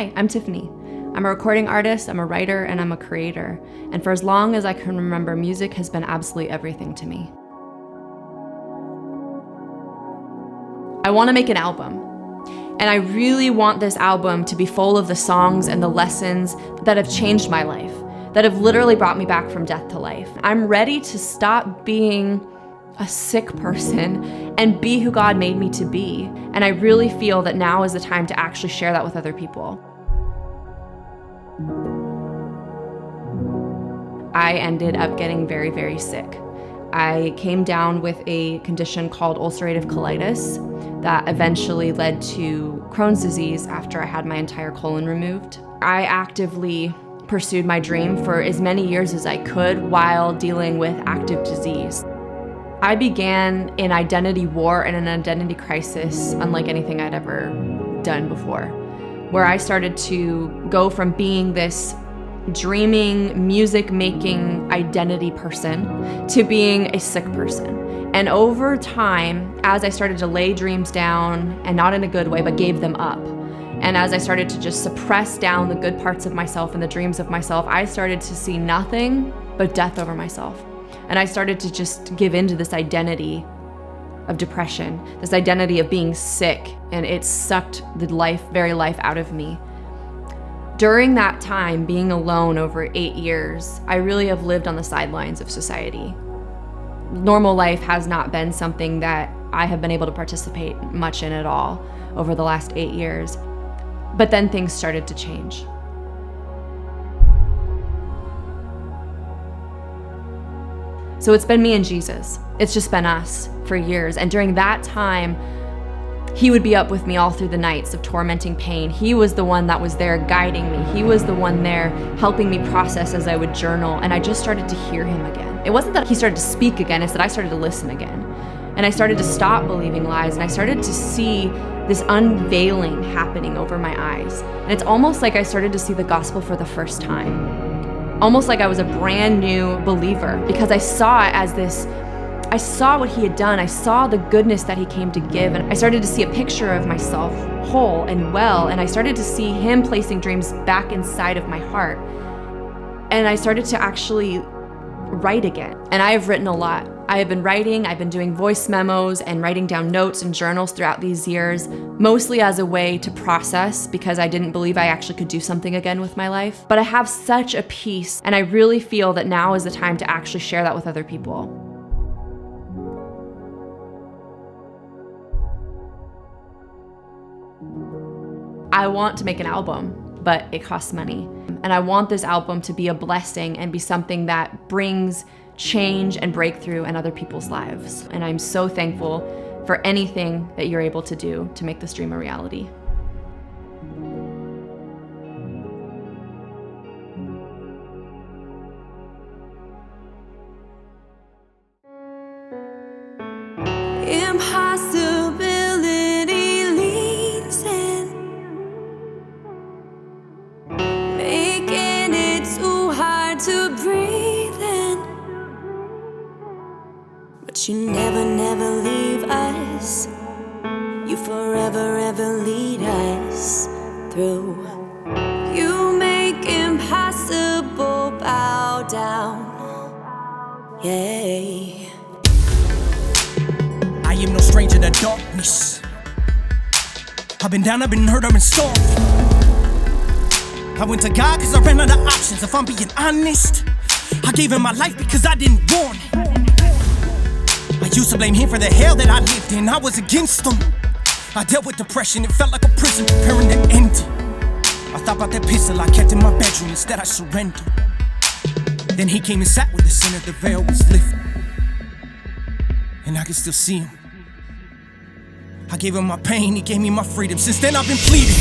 Hi, I'm Tiffany. I'm a recording artist, I'm a writer, and I'm a creator. And for as long as I can remember, music has been absolutely everything to me. I want to make an album. And I really want this album to be full of the songs and the lessons that have changed my life, that have literally brought me back from death to life. I'm ready to stop being a sick person and be who God made me to be. And I really feel that now is the time to actually share that with other people. I ended up getting very, very sick. I came down with a condition called ulcerative colitis that eventually led to Crohn's disease after I had my entire colon removed. I actively pursued my dream for as many years as I could while dealing with active disease. I began an identity war and an identity crisis unlike anything I'd ever done before, where I started to go from being this dreaming, music-making identity person to being a sick person. And over time, as I started to lay dreams down, and not in a good way, but gave them up, and as I started to just suppress down the good parts of myself and the dreams of myself, I started to see nothing but death over myself. And I started to just give into this identity of depression, this identity of being sick, and it sucked the very life out of me. During that time, being alone over 8 years, I really have lived on the sidelines of society. Normal life has not been something that I have been able to participate much in at all over the last 8 years. But then things started to change. So it's been me and Jesus. It's just been us for years. And during that time, he would be up with me all through the nights of tormenting pain. He was the one that was there guiding me. He was the one there helping me process as I would journal. And I just started to hear him again. It wasn't that he started to speak again, it's that I started to listen again. And I started to stop believing lies, and I started to see this unveiling happening over my eyes. And it's almost like I started to see the gospel for the first time. Almost like I was a brand new believer, because I saw it as this, I saw what he had done. I saw the goodness that he came to give. And I started to see a picture of myself whole and well. And I started to see him placing dreams back inside of my heart. And I started to actually write again. And I have written a lot. I have been writing, I've been doing voice memos and writing down notes and journals throughout these years, mostly as a way to process, because I didn't believe I actually could do something again with my life. But I have such a peace, and I really feel that now is the time to actually share that with other people. I want to make an album, but it costs money. And I want this album to be a blessing and be something that brings change and breakthrough in other people's lives. And I'm so thankful for anything that you're able to do to make this dream a reality. Impossibility leads in, making it too hard to breathe in. But you never, never leave us. You forever, ever lead us through. You make impossible bow down. Yeah. I am no stranger to darkness. I've been down, I've been hurt, I've been starving. I went to God cause I ran out of options. If I'm being honest, I gave him my life because I didn't want it. I used to blame him for the hell that I lived in. I was against him. I dealt with depression, it felt like a prison preparing to end it. I thought about that pistol I kept in my bedroom, instead I surrendered. Then he came and sat with us, and the veil was lifted, and I can still see him. I gave him my pain, he gave me my freedom. Since then I've been pleading.